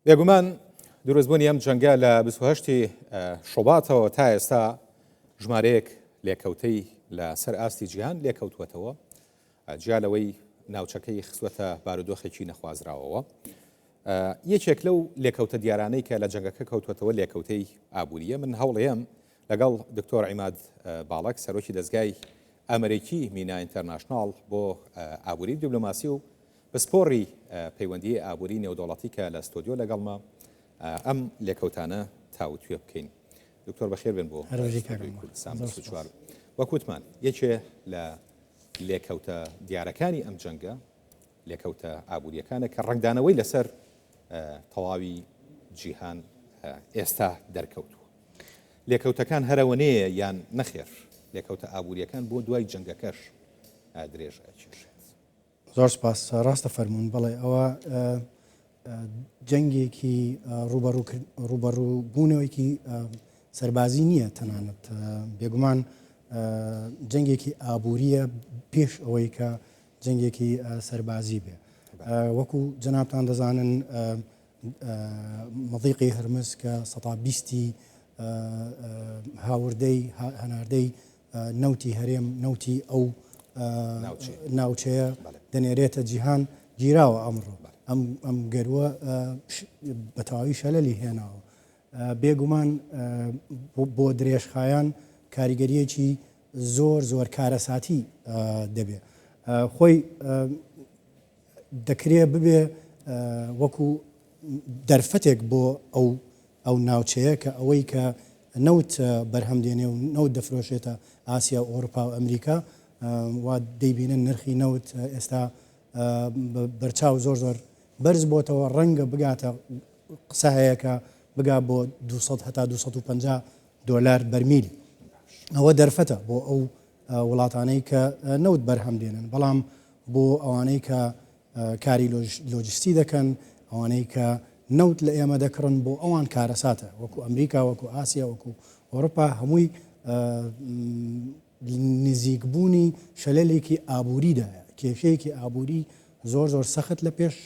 بێگومان دروستبوونی ئەم جەنگە لە 28 شۆباتەوە تا ئێستا ژمارەیەک لێکەوتەی لە سەر ئاستی جیهان لێکەوتوەتەوە جیا لەوەی ناوچەکەی خستوەتە بارودۆخێکی نەخوازراوەوە. یەکێک لەو لێکەوتە دیارانەی کە لە جەنگەکە کەوتوەتەوە لێکەوتەی ئابووریە. من هەوڵەیەم لەگەڵ دکتۆر عیماد باڵک سەرۆکی دەستگای ئەمریکی مینا ئینتەرناشناڵ بۆ ئابووری دیبلۆماسی و پسپۆڕی پەیوەندی ئابووری نێودوڵەتی کە لە ستۆدیۆ لەگەڵمە ئەم لێکەوتانە تاوتوێ بکەین. دکتۆر بەخێر بن بۆ کوردستان 24. وەکوتمان یەکێ لە لێکەوتە دیارەکانی ئەم جەنگە لێکەوتە ئابووریەکانە کە ڕنگدانەوەی لەسەر تەواوی جیهان ئێستا دەرکەوتووە. لێکەوتەکان هەرەوەنەیە یان نەخێر لێکەوتە ئابووریەکان بۆ دوای جەنگەکەش درێژ ئەچێشێت. زۆر سپاس ڕاستە فەرموون. بەڵێ ئەوە جەنگێکی ڕوبەڕووبوونەوەیکی سەربازی نییە، تەنانەت بێگومان جەنگێکی ئابووریە پێش ئەوەی کە جەنگێکی سەربازی بێ. وەکو جەنابتان دەزانن مەضیقی هەرمز کە 120 هاوردەی هەناردەی نەوتی هەرێم نەوتی ئەو ناوچەیە دەنێرێتە جیهان گیراوە ئەمڕۆ. ئەم گەروە بە تەواوی شەلەلی هێناوە. بێگومان بۆ درێژخایان کاریگەریەکی زۆر کارەساتی دەبێ. خۆی دەکرێت ببێ وەکو دەرفەتێک بۆ ئەو ناوچەیە کە ئەوەی کە نەوت بەرهەمدێنێ و نەوت دەفرۆشێتە ئاسیا و ئەوروپا و ئەمریکا وا دەیبینن نرخی نەوت ئێستا بەرچاو زۆر بەرز بۆتەوە، ڕەنگە بگاتە قسە هەیە کە بگا بۆ 200 هەتا 250 دۆلار بەرمیلی. ئەوە دەرفەتە بۆ ئەو وڵاتانەی کە نەوت بەرهەمدێنن، بەڵام بۆ ئەوانەی کە کاری لۆجستی دەکەن، ئەوانەی کە نەوت لە ئێمە دەکڕن، بۆ ئەوان کارەساتە، وەکو ئەمریکا، وەکو ئاسیا، وەکو ئەوروپا، هەمووی نزیکبوونی شەلەلێکی ئابووریدایە. کێشەیەکی ئابووری زۆر سەخت لە پێش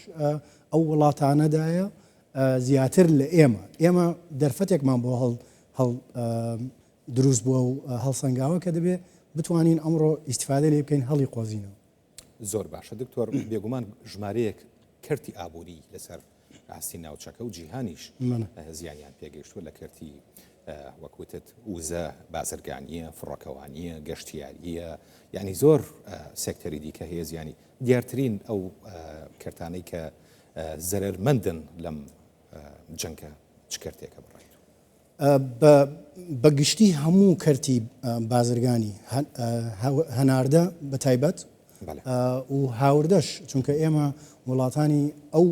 ئەو وڵاتانەدایە، زیاتر لە ئێمە دەرفەتێکمان بۆ هەڵ دروست بووە و هەڵسەنگاوە کە دەبێت بتوانین ئەمڕۆ ئیستیفادە لێ بکەین هەڵی قۆزینەوە. زۆر باشە دکتۆر، بێگومان ژمارەیەک کەرتی ئابووری لەسەر ئاستی ناوچەکە و جیهانیش زیانیان پێگەیشتووە لە کەرتی وەکوتت وزە بازرگانیە، فڕۆکەوانیە، گەشتیاریە، یعنی زۆر سێکتەری دیکە هەیە زیانی. دیارترین ئەو کەرتانەی کە زەرمەندن لەم جەنگە چ کەرتێکە بڕێت؟ بەگشتی هەموو کەرتی بازرگانی هەناردە بە تایبەت و هاوردەش، چونکە ئێمە وڵاتانی ئەو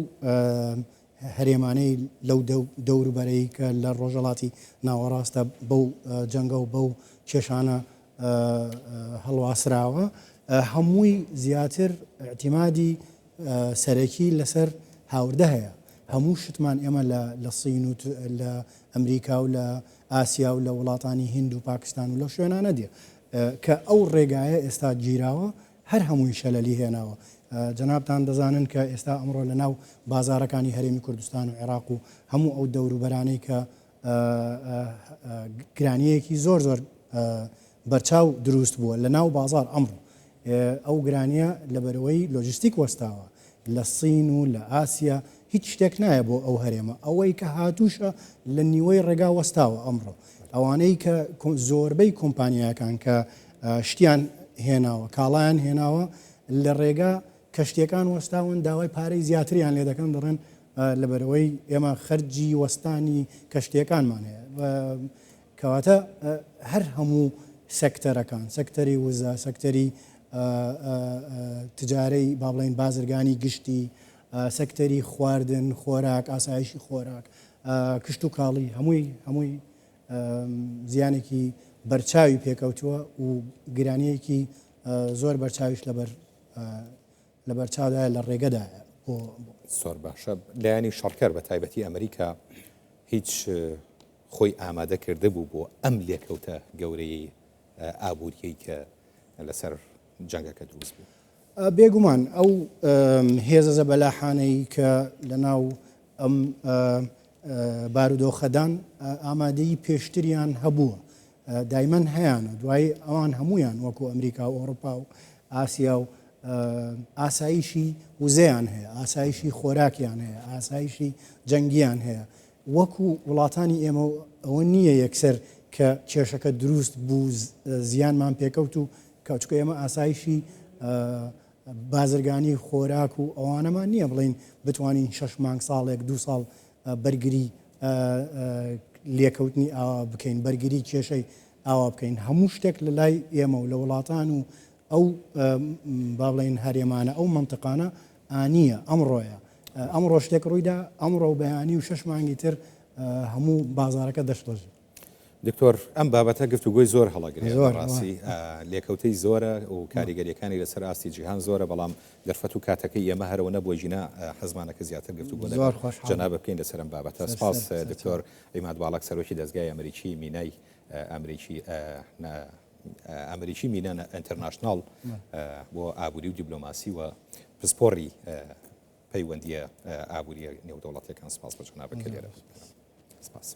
هەرێمانەی لەو دەوروبەرەی کە لە ڕۆژەڵاتی ناوەڕاستە بەو جەنگە و بەو کێشانە هەڵواسراوە، هەمووی زیاتر اعتیمادی سەرەکی لەسەر هاوردە هەیە. هەموو شتمان ئێمە لە سین و لە ئەمریکا و لە ئاسیا و لە وڵاتانی هند و پاکستان و لە شوێنانە دێ کە ئەو ڕێگایە ئێستا گیراوە، هەر هەمووی شەلەلی هێناوە. جەنابتان دەزانن کە ئێستا ئەمڕۆ لە ناو بازارەکانی هەرێمی کوردستان و عێراق و هەموو ئەو دەوروبەرانەی کە گرانیەکی زۆر بەرچاو دروست بووە لە ناو بازار ئەمڕۆ، ئەو گرانیە لەبەرەوەی لۆجستیک وەستاوە لە سین و لە ئاسیا، هیچ شتێک نایە بۆ ئەو هەرێمە. ئەوەی کە هاتووشە لە نیوەی ڕێگا وەستاوە ئەمڕۆ. ئەوانەی کە زۆربەی کۆمپانیاکان کە شتیان هێناوە، کاڵایان هێناوە لە ڕێگا کەشتەکان وەستاون، داوای پارەی زیاتریان لێ دەکەن، دەڕێن لەبەرەوەی ئێمە خەرجی وەستانی کەشتەکانمان هەیە. کەواتە هەر هەموو سەکتەرەکان، سەکتەری وزە، سەکتەری تجارەی با بڵێن بازرگانی گشتی، سەکتەری خواردن، خۆراک، ئاسایشی خۆراک، کشت و کاڵی، هەمووی زیانێکی بەرچاوی پێکەوتووە و گرانیەکی زۆر بەرچاویش لە بەرچاودایە، لە ڕێگەدایە. زۆر باشە. لایانی شەڕکەر بە تایبەتی ئەمریکا هیچ خۆی ئامادە کرده بوو بۆ ئەم لێکەوتە گەورەی ئابووریەی کە لەسەر جەنگەکە دروست بوو؟ بێگومان ئەو هێزە زەبەلاحانەی کە لە ناو ئەم بارودۆخەدان ئامادەی پێشتریان هەبووە دایمەن هەیەە دوای ئەوان هەمویان وەکو ئەمریکا و ئەوروپا و ئاسیا و ئاسایشی وزەیان هەیە ئاسایشی خۆراکیان هەیە ئاسایشی جەنگیان هەیە وەکو وڵاتانی ئێمە ئەوە نییە یەکسەر کە کێشەکە دروست بوو زیانمان پێکەوت و کەچکە ئێمە ئاسایشی بازرگانی خۆراک و ئەوانەمان نییە بڵین بتوانین 6 مانگ ساڵێک 2 ساڵ بەرگری لێکەوتنی ئاوا بکەین بەرگری کێشەی ئاوا بکەین هەموو شتێک لە لای ئێمە و لە وڵاتان و ئەو با بڵین هەرێمانە ئەو منتقانە ئانیە ئەمڕۆیە ئەمڕۆ شتێک ڕوویدا ئەمڕۆ بەیانی و 6 مانگی تر هەموو بازارەکە دەشتۆژ دکتۆر ئەم بابەتە گفتوگۆی زۆر هەڵەگرێت ڕاستی لێکەوتەی زۆرە و کاریگەریەکانی لەسەر ئاستی جیهان زۆرە بەڵام دەرفەت و کاتەکەی ئێمە هەرەوە نەبووە ژینە حەزمانەکە زیاتر گفتوگۆ جەناب بکەین لەسەر ئەم بابەتە سپاس دکتۆر عیماد باڵک سەرۆکی دەستگای ئەمریکی مینای ئەمریکی مینە ئینتەرناشناڵ بۆ ئابووری و دیبلۆماسی و پسپۆڕی پەیوەندیە ئابووریە نێودەوڵەتیەکان سپاس بە جەنابەکە لێرە سپاس